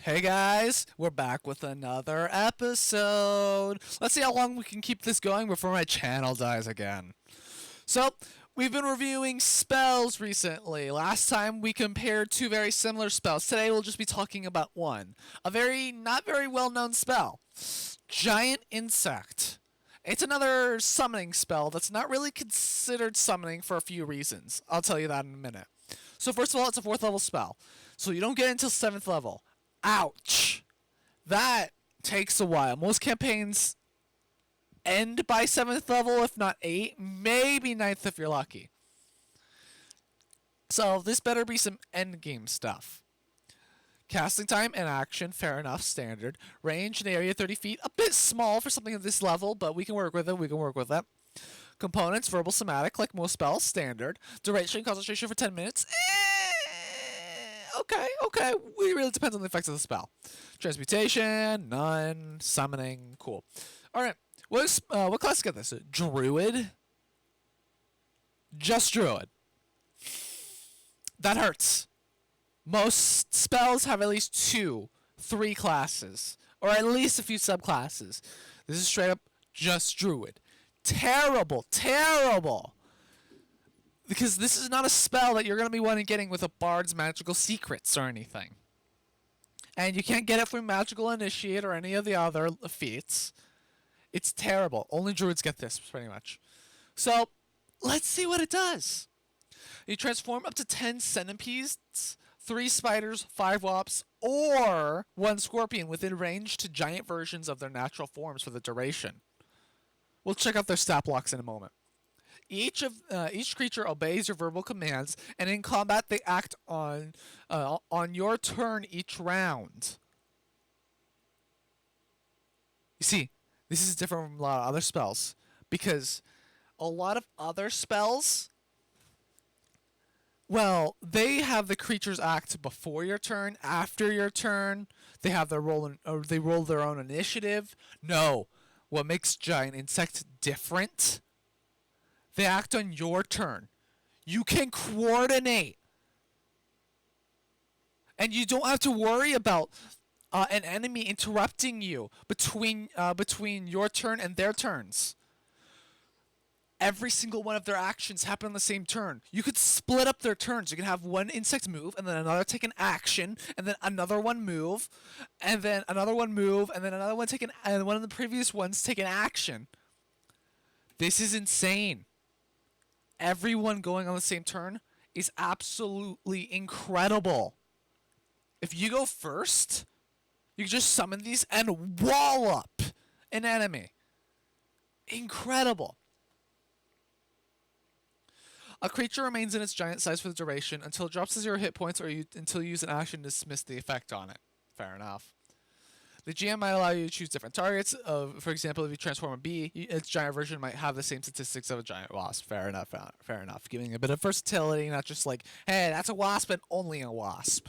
Hey guys, we're back with another episode. Let's see how long we can keep this going before my channel dies again. So, we've been reviewing spells recently. Last time we compared two very similar spells. Today we'll just be talking about one. A not very well known spell. Giant Insect. It's another summoning spell that's not really considered summoning for a few reasons. I'll tell you that in a minute. So first of all, it's a 4th level spell. So you don't get it until 7th level. Ouch! That takes a while. Most campaigns end by 7th level, if not 8, maybe 9th if you're lucky. So this better be some endgame stuff. Casting time and action, fair enough, standard. Range and area 30 feet, a bit small for something at this level, but we can work with it, Components, verbal, somatic, like most spells, standard. Duration, concentration for 10 minutes, okay. It really depends on the effects of the spell. Transmutation, none. Summoning, cool. Alright, what class get this? Druid? Just Druid. That hurts. Most spells have at least 2, 3 classes, or at least a few subclasses. This is straight up just Druid. Terrible. Because this is not a spell that you're going to be wanting getting with a Bard's Magical Secrets or anything. And you can't get it from Magical Initiate or any of the other feats. It's terrible. Only Druids get this, pretty much. So, let's see what it does. You transform up to 10 centipedes, 3 spiders, 5 wasps, or 1 scorpion within range to giant versions of their natural forms for the duration. We'll check out their stat blocks in a moment. Each creature obeys your verbal commands, and in combat they act on your turn each round. You see, this is different from a lot of other spells, because a lot of other spells, well, they have the creatures act before your turn, after your turn. They have their they roll their own initiative. No, what makes Giant Insect different? They act on your turn. You can coordinate. And you don't have to worry about an enemy interrupting you between your turn and their turns. Every single one of their actions happen on the same turn. You could split up their turns. You can have one insect move, and then another take an action, and then another one move, and then another one move, and then another one and one of the previous ones take an action. This is insane. Everyone going on the same turn is absolutely incredible. If you go first, you can just summon these and wall up an enemy. Incredible. A creature remains in its giant size for the duration until it drops to 0 hit points or until you use an action to dismiss the effect on it. Fair enough. The GM might allow you to choose different targets. For example, if you transform a bee, its giant version might have the same statistics of a giant wasp. Fair enough. Giving a bit of versatility, not just like, hey, that's a wasp and only a wasp.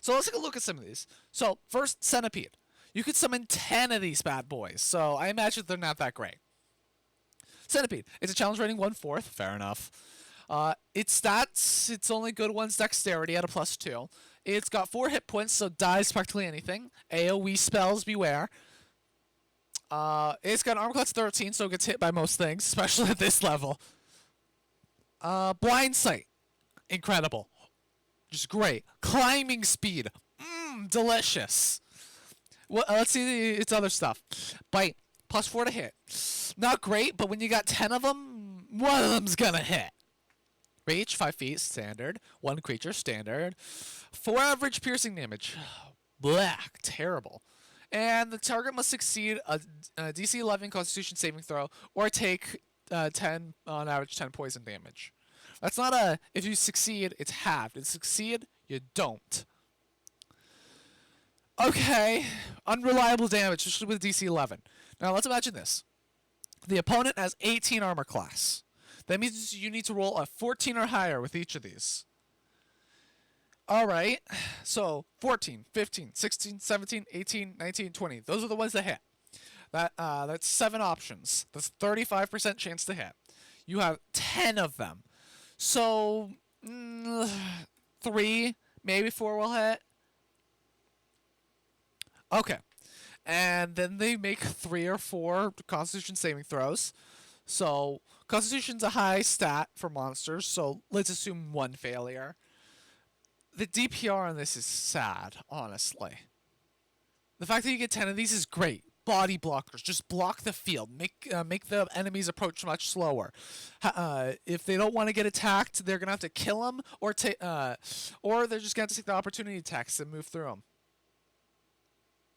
So let's take a look at some of these. So first, Centipede. You could summon 10 of these bad boys, so I imagine they're not that great. Centipede. It's a challenge rating 1/4. Fair enough. Its stats, its only good one's dexterity at a +2. It's got 4 hit points, so dies practically anything. AoE spells, beware. It's got an armor class 13, so it gets hit by most things, especially at this level. Blind sight. Incredible. Just great. Climbing speed. Delicious. Well, let's see its other stuff. Bite. +4 to hit. Not great, but when you got 10 of them, one of them's gonna hit. Reach, 5 feet, standard. 1 creature, standard. 4 average piercing damage. Black, terrible. And the target must succeed a DC 11 Constitution saving throw or take 10 on average 10 poison damage. That's not a if you succeed, it's halved. If you succeed, you don't. Okay, unreliable damage, especially with DC 11. Now let's imagine this. The opponent has 18 armor class. That means you need to roll a 14 or higher with each of these. Alright, so 14, 15, 16, 17, 18, 19, 20. Those are the ones that hit. That's 7 options. That's 35% chance to hit. You have 10 of them. So, 3, maybe 4 will hit. Okay. And then they make 3 or 4 Constitution saving throws. So Constitution's a high stat for monsters, so let's assume 1 failure. The DPR on this is sad, honestly. The fact that you get 10 of these is great. Body blockers, just block the field. Make the enemies approach much slower. If they don't want to get attacked, they're gonna have to kill them, or they're just gonna have to take the opportunity attacks and move through them.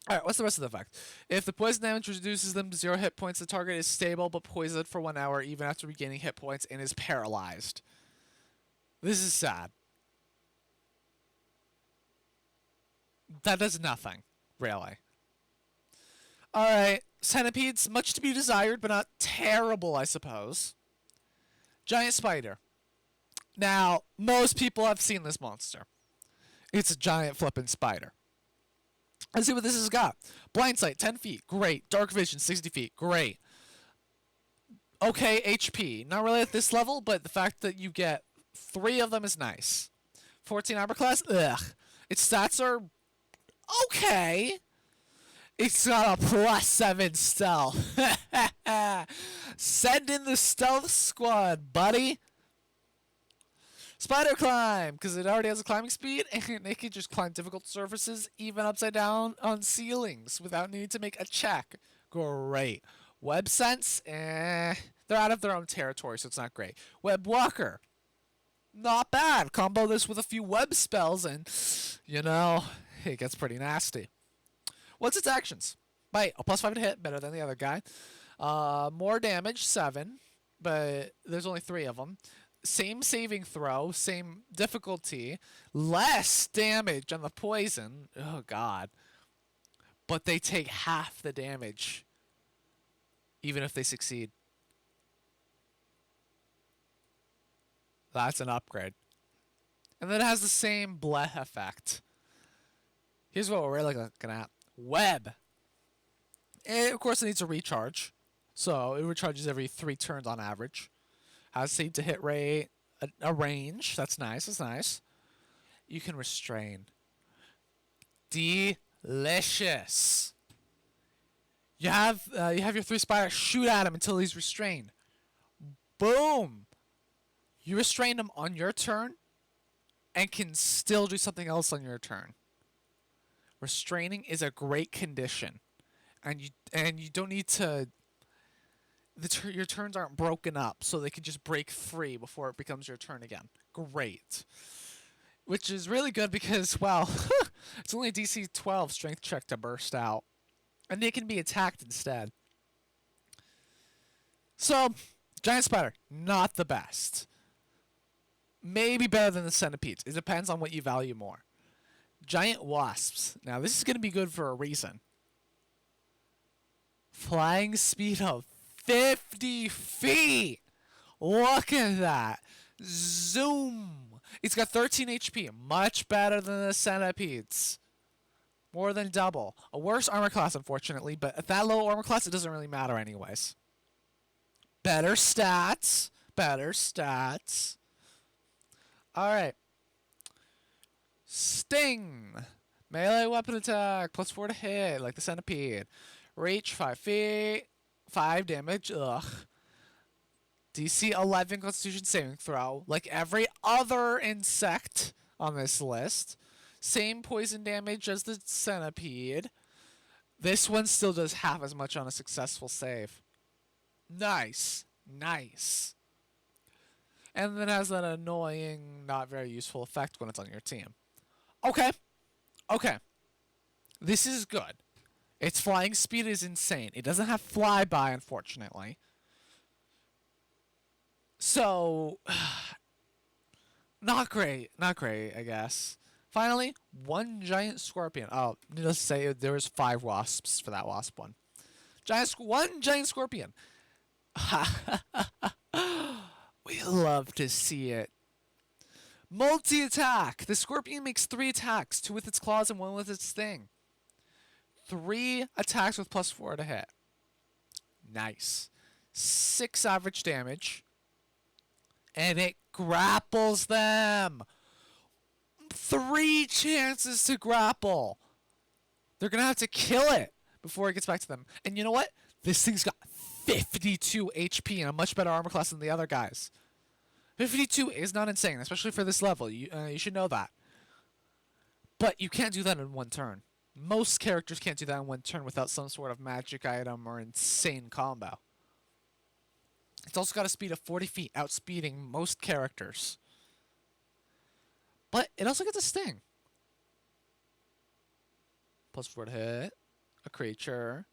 Alright, what's the rest of the effect? If the poison damage reduces them to 0 hit points, the target is stable but poisoned for 1 hour even after regaining hit points and is paralyzed. This is sad. That does nothing, really. Alright, Centipedes, much to be desired, but not terrible, I suppose. Giant Spider. Now, most people have seen this monster. It's a giant flippin' spider. Let's see what this has got. Blind Sight, 10 feet, great. Dark Vision, 60 feet, great. Okay, HP. Not really at this level, but the fact that you get 3 of them is nice. 14 armor class, ugh. Its stats are okay. It's got a +7 stealth. Send in the stealth squad, buddy. Spider climb, because it already has a climbing speed, and it can just climb difficult surfaces, even upside down on ceilings, without needing to make a check. Great. Web sense, they're out of their own territory, so it's not great. Web walker, not bad. Combo this with a few web spells, and, you know, it gets pretty nasty. What's its actions? Bite, a +5 to hit, better than the other guy. More damage, 7, but there's only 3 of them. Same saving throw, same difficulty, less damage on the poison. Oh, God. But they take half the damage, even if they succeed. That's an upgrade. And then it has the same bleh effect. Here's what we're really looking at. Web. And of course, it needs a recharge. So it recharges every 3 turns on average. Has save to hit rate, a range. That's nice. That's nice. You can restrain. Delicious. You have your 3 spiders shoot at him until he's restrained. Boom. You restrain him on your turn, and can still do something else on your turn. Restraining is a great condition, and you don't need to. Your turns aren't broken up, so they can just break free before it becomes your turn again. Great. Which is really good because, well, it's only a DC 12 strength check to burst out. And they can be attacked instead. So, Giant Spider, not the best. Maybe better than the Centipedes. It depends on what you value more. Giant Wasps. Now, this is going to be good for a reason. Flying speed of 50 feet. Look at that. Zoom. It's got 13 HP. Much better than the Centipedes. More than double. A worse armor class, unfortunately, but at that low armor class, it doesn't really matter anyways. Better stats. Better stats. Alright. Sting. Melee weapon attack. +4 to hit, like the Centipede. Reach 5 feet. 5 damage. Ugh. DC 11 Constitution saving throw. Like every other insect on this list. Same poison damage as the Centipede. This one still does half as much on a successful save. Nice. Nice. And then has that annoying, not very useful effect when it's on your team. Okay. Okay. This is good. Its flying speed is insane. It doesn't have flyby, unfortunately. So, not great. Not great, I guess. Finally, 1 giant scorpion. Oh, needless to say, there was 5 wasps for that wasp one. 1 giant scorpion. We love to see it. Multi-attack. The scorpion makes 3 attacks, 2 with its claws and 1 with its sting. 3 attacks with +4 to hit. Nice. 6 average damage. And it grapples them. 3 chances to grapple. They're going to have to kill it before it gets back to them. And you know what? This thing's got 52 HP and a much better armor class than the other guys. 52 is not insane, especially for this level. You should know that. But you can't do that in one turn. Most characters can't do that in one turn without some sort of magic item or insane combo. It's also got a speed of 40 feet, outspeeding most characters. But it also gets a sting. Plus 4 to hit a creature.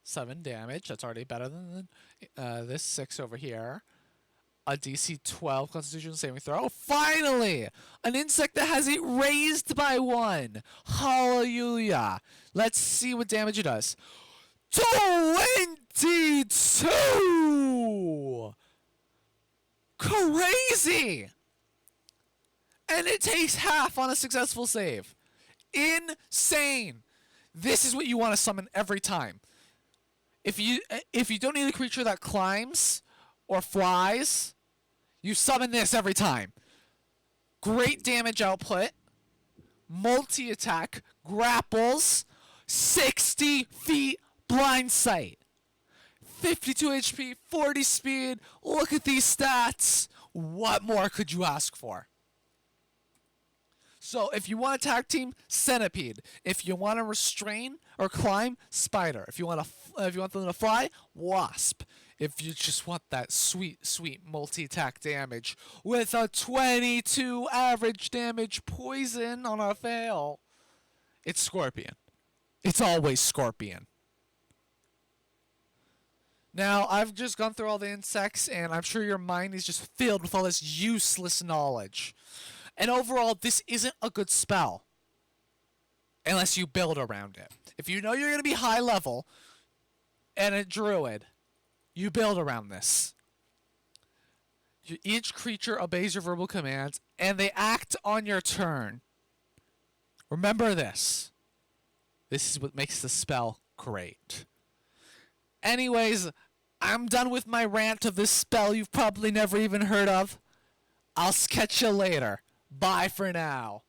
7 damage. That's already better than this 6 over here. A DC 12 Constitution saving throw. Finally! An insect that has it raised by 1. Hallelujah. Let's see what damage it does. 22! Crazy! And it takes half on a successful save. Insane! This is what you want to summon every time. If you don't need a creature that climbs or flies, you summon this every time. Great damage output, multi-attack, grapples, 60 feet blind sight, 52 HP, 40 speed. Look at these stats. What more could you ask for? So if you want a tag team, Centipede. If you want to restrain or climb, Spider. If you want them to fly, Wasp. If you just want that sweet, sweet multi-attack damage with a 22 average damage poison on a fail, it's Scorpion. It's always Scorpion. Now, I've just gone through all the insects, and I'm sure your mind is just filled with all this useless knowledge. And overall, this isn't a good spell unless you build around it. If you know you're going to be high level and a druid, you build around this. Each creature obeys your verbal commands, and they act on your turn. Remember this. This is what makes the spell great. Anyways, I'm done with my rant of this spell you've probably never even heard of. I'll catch you later. Bye for now.